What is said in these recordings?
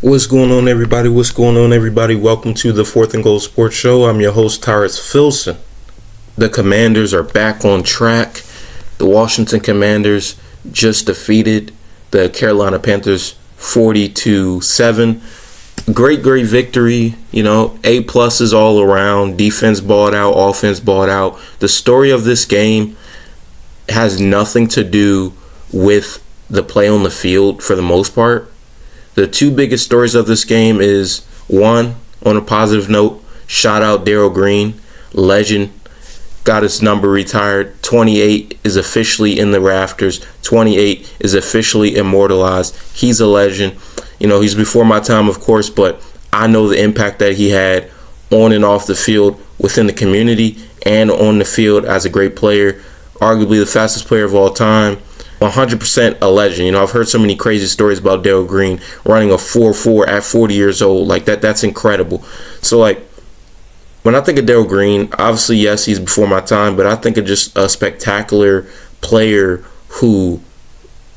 What's going on, everybody? What's going on, everybody? Welcome to the Fourth and Goal Sports Show. I'm your host, Tyrus Filson. The Commanders are back on track. The Washington Commanders just defeated the Carolina Panthers 40-7. Great victory. A pluses all around. Defense balled out, offense balled out. The story of this game has nothing to do with the play on the field for the most part. The two biggest stories of this game is, one, on a positive note, shout out Darrell Green, legend, got his number retired. 28 is officially in the rafters. 28 is officially immortalized. He's a legend. He's before my time, of course, but I know the impact that he had on and off the field within the community and on the field as a great player, arguably the fastest player of all time. 100% a legend. I've heard so many crazy stories about Darrell Green running a 4.4 at 40 years old. That's incredible. So, when I think of Darrell Green, obviously, yes, he's before my time, but I think of just a spectacular player who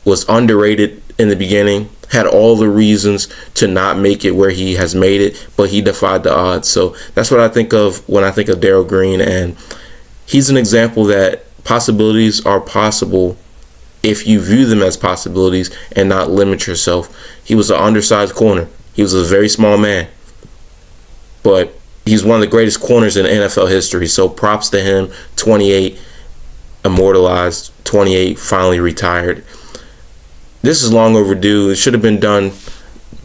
was underrated in the beginning, had all the reasons to not make it where he has made it, but he defied the odds. So that's what I think of when I think of Darrell Green, and he's an example that possibilities are possible if you view them as possibilities and not limit yourself. He was an undersized corner. He was a very small man, but he's one of the greatest corners in NFL history. So props to him. 28 immortalized, 28 finally retired. This is long overdue. It should have been done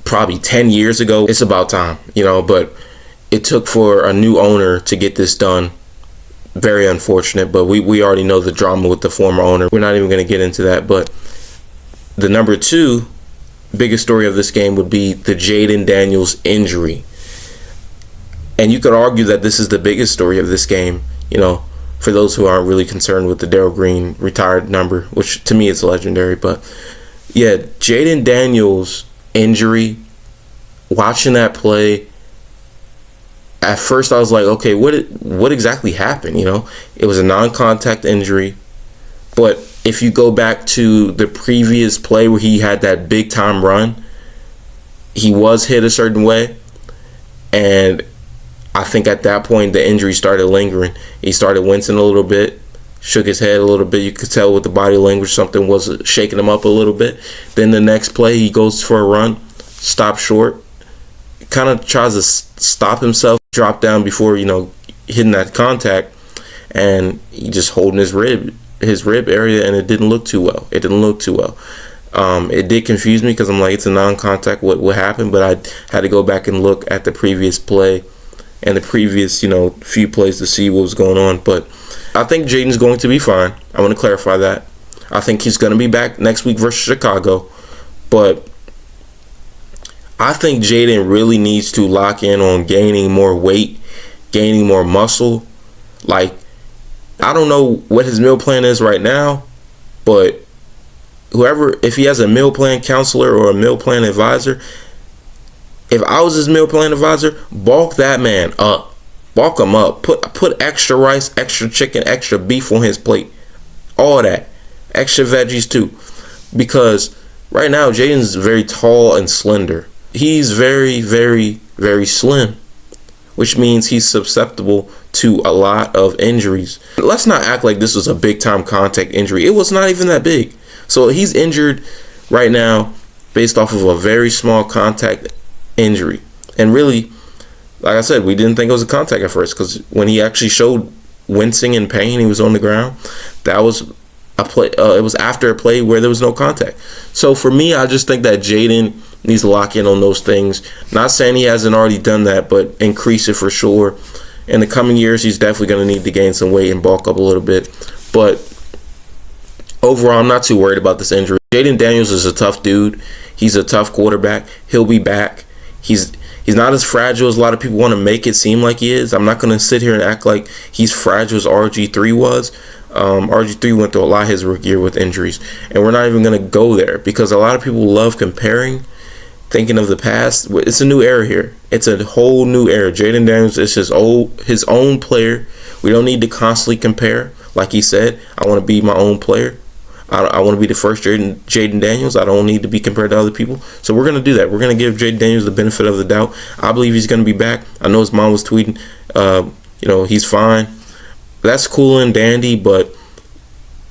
probably 10 years ago. It's about time, but it took for a new owner to get this done. Very unfortunate, but we already know the drama with the former owner. We're not even going to get into that. But the number two biggest story of this game would be the Jaden Daniels injury. And you could argue that this is the biggest story of this game, for those who aren't really concerned with the Darrell Green retired number, which to me is legendary. But yeah, Jaden Daniels injury, watching that play, at first I was like, okay, what exactly happened? It was a non-contact injury. But if you go back to the previous play where he had that big time run, he was hit a certain way. And I think at that point the injury started lingering. He started wincing a little bit, shook his head a little bit. You could tell with the body language something was shaking him up a little bit. Then the next play he goes for a run, stops short, kind of tries to stop himself, drop down before hitting that contact, and he just holding his rib area, and it didn't look too well. It did confuse me because I'm like, it's a non-contact. What happened? But I had to go back and look at the previous play and the previous few plays to see what was going on. But I think Jaden's going to be fine. I want to clarify that. I think he's going to be back next week versus Chicago, but I think Jaden really needs to lock in on gaining more weight, gaining more muscle. I don't know what his meal plan is right now, but if he has a meal plan counselor or a meal plan advisor, if I was his meal plan advisor, bulk that man up. Bulk him up. Put extra rice, extra chicken, extra beef on his plate. All that. Extra veggies too. Because right now, Jaden's very tall and slender. He's very, very, very slim, which means he's susceptible to a lot of injuries. Let's not act like this was a big-time contact injury. It was not even that big. So he's injured right now based off of a very small contact injury. And really, like I said, we didn't think it was a contact at first, because when he actually showed wincing and pain, he was on the ground. That was a play. It was after a play where there was no contact. So for me, I just think that Jaden needs to lock in on those things. Not saying he hasn't already done that, but increase it for sure. In the coming years, he's definitely going to need to gain some weight and bulk up a little bit. But overall, I'm not too worried about this injury. Jaden Daniels is a tough dude. He's a tough quarterback. He'll be back. He's not as fragile as a lot of people want to make it seem like he is. I'm not going to sit here and act like he's fragile as RG3 was. RG3 went through a lot of his rookie year with injuries. And we're not even going to go there because a lot of people love comparing, thinking of the past. It's a new era here. It's a whole new era. Jaden Daniels is his own player. We don't need to constantly compare. Like he said, I want to be my own player. I want to be the first Jaden Daniels. I don't need to be compared to other people. So we're going to do that. We're going to give Jaden Daniels the benefit of the doubt. I believe he's going to be back. I know his mom was tweeting, he's fine. That's cool and dandy, but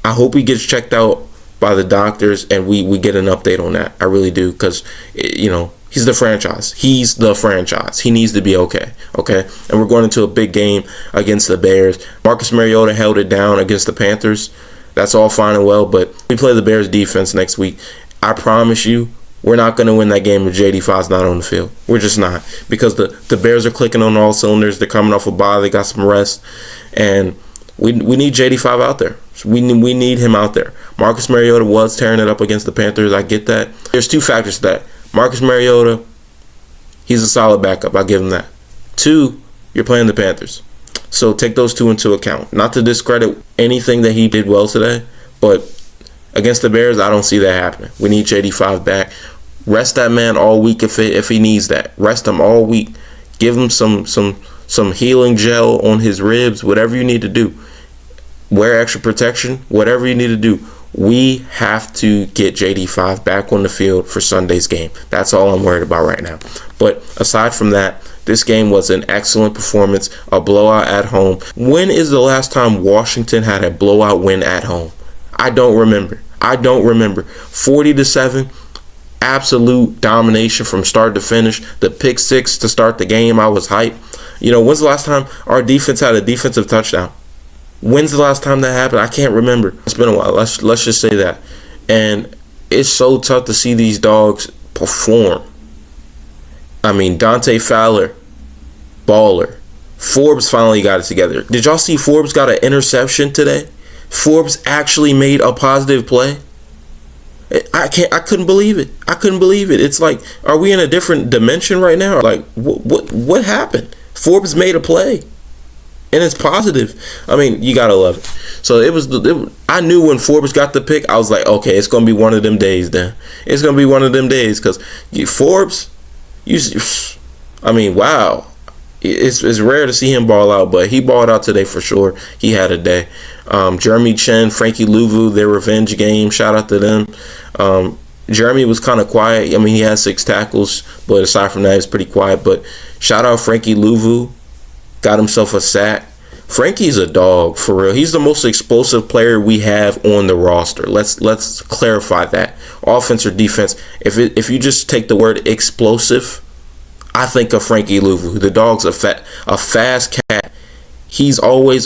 I hope he gets checked out by the doctors and we get an update on that. I really do, because, he's the franchise. He's the franchise. He needs to be okay. And we're going into a big game against the Bears. Marcus Mariota held it down against the Panthers. That's all fine and well, but we play the Bears defense next week. I promise you, we're not going to win that game if JD5's not on the field. We're just not, because the Bears are clicking on all cylinders. They're coming off a bye. They got some rest, and we need JD5 out there. We need him out there. Marcus Mariota was tearing it up against the Panthers. I get that. There's two factors to that. Marcus Mariota, he's a solid backup. I'll give him that. 2, you're playing the Panthers. So take those 2 into account. Not to discredit anything that he did well today, but against the Bears, I don't see that happening. We need JD5 back. Rest that man all week if he needs that. Rest him all week. Give him some healing gel on his ribs, whatever you need to do. Wear extra protection, whatever you need to do. We have to get JD5 back on the field for Sunday's game. That's all I'm worried about right now. But aside from that, this game was an excellent performance, a blowout at home. When is the last time Washington had a blowout win at home? I don't remember. 40-7, absolute domination from start to finish. The pick 6 to start the game, I was hyped. When's the last time our defense had a defensive touchdown? When's the last time that happened? I can't remember. It's been a while. Let's just say that. And it's so tough to see these dogs perform. Dante Fowler, baller. Forbes finally got it together. Did y'all see Forbes got an interception today? Forbes actually made a positive play. I couldn't believe it. It's like, are we in a different dimension right now? Like, what happened? Forbes made a play, and it's positive. You gotta love it. So I knew when Forbes got the pick, I was like, okay, it's gonna be one of them days. Then it's gonna be one of them days, because Forbes, wow. It's rare to see him ball out, but he balled out today for sure. He had a day. Jeremy Chen, Frankie Louvu, their revenge game. Shout out to them. Jeremy was kind of quiet. He had 6 tackles, but aside from that, he was pretty quiet. But shout out Frankie Louvu. Got himself a sack. Frankie's a dog, for real. He's the most explosive player we have on the roster. Let's clarify that. Offense or defense. If you just take the word explosive, I think of Frankie Louvu. The dog's a fast cat. He's always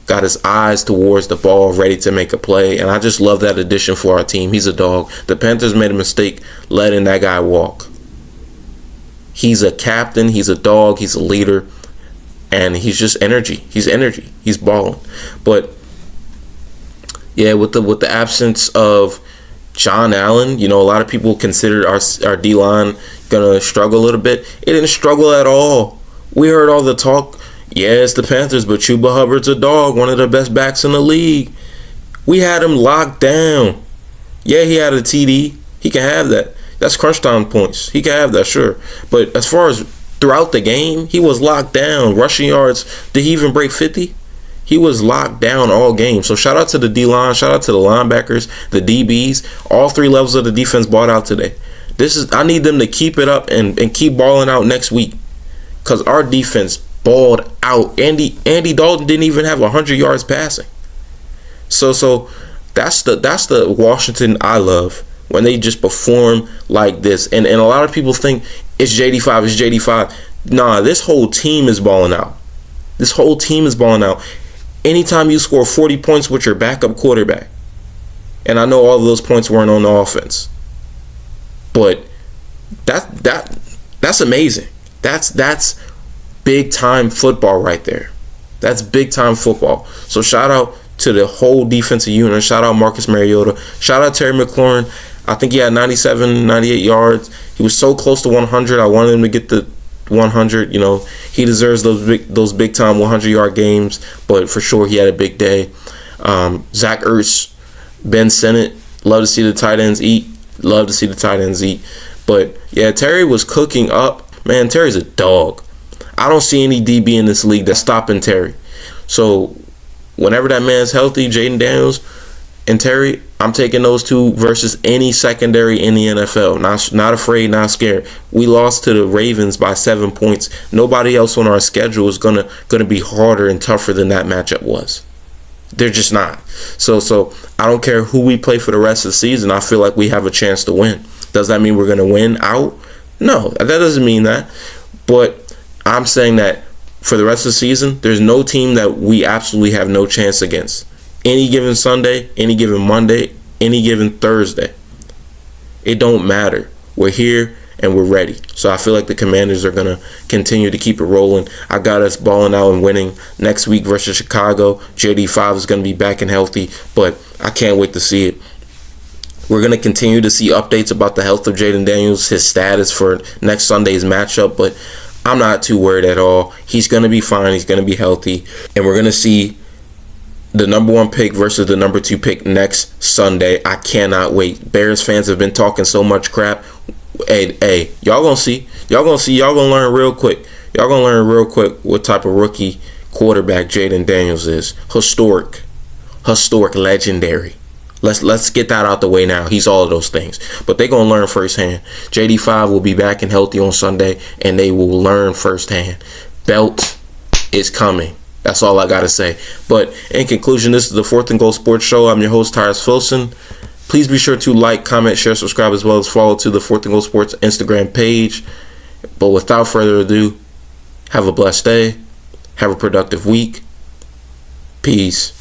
got his eyes towards the ball, ready to make a play. And I just love that addition for our team. He's a dog. The Panthers made a mistake letting that guy walk. He's a captain. He's a dog. He's a leader. And he's just energy. He's energy. He's balling. But yeah, with the absence of John Allen, a lot of people considered our D-line gonna struggle a little bit. It didn't struggle at all. We heard all the talk. Yeah, it's the Panthers, but Chuba Hubbard's a dog, one of the best backs in the league. We had him locked down. Yeah, he had a TD. He can have that. That's crunch time points. He can have that, sure. But as far as throughout the game, he was locked down. Rushing yards, did he even break 50? He was locked down all game. So shout out to the D-line, shout out to the linebackers, the DBs. All 3 levels of the defense balled out today. I need them to keep it up and keep balling out next week, because our defense balled out. Andy Dalton didn't even have 100 yards passing. So that's the Washington I love, when they just perform like this. And a lot of people think it's JD5. Nah, this whole team is balling out. Anytime you score 40 points with your backup quarterback, and I know all of those points weren't on the offense, but that's amazing. That's big time football right there. That's big time football. So shout out to the whole defensive unit. Shout out Marcus Mariota. Shout out Terry McLaurin. I think he had 97, 98 yards. He was so close to 100. I wanted him to get the 100. He deserves those big time 100-yard games. But for sure, he had a big day. Zach Ertz, Ben Sinnott. Love to see the tight ends eat. But yeah, Terry was cooking up. Man, Terry's a dog. I don't see any DB in this league that's stopping Terry. So whenever that man's healthy, Jaden Daniels, and Terry, I'm taking those two versus any secondary in the NFL. Not afraid, not scared. We lost to the Ravens by 7 points. Nobody else on our schedule is gonna be harder and tougher than that matchup was. They're just not. So I don't care who we play for the rest of the season. I feel like we have a chance to win. Does that mean we're gonna win out? No, that doesn't mean that. But I'm saying that for the rest of the season, there's no team that we absolutely have no chance against. Any given Sunday, any given Monday, any given Thursday. It don't matter. We're here and we're ready. So I feel like the Commanders are going to continue to keep it rolling. I got us balling out and winning next week versus Chicago. JD5 is going to be back and healthy, but I can't wait to see it. We're going to continue to see updates about the health of Jaden Daniels, his status for next Sunday's matchup, but I'm not too worried at all. He's going to be fine. He's going to be healthy. And we're going to see the number 1 pick versus the number 2 pick next Sunday. I cannot wait. Bears fans have been talking so much crap. Hey, y'all gonna see. Y'all gonna learn real quick. Y'all gonna learn real quick what type of rookie quarterback Jaden Daniels is. Historic, legendary. Let's get that out the way now. He's all of those things. But they're going to learn firsthand. JD5 will be back and healthy on Sunday, and they will learn firsthand. Belt is coming. That's all I got to say. But in conclusion, this is the 4th and Goal Sports Show. I'm your host, Tyrus Filson. Please be sure to like, comment, share, subscribe, as well as follow to the 4th and Goal Sports Instagram page. But without further ado, have a blessed day. Have a productive week. Peace.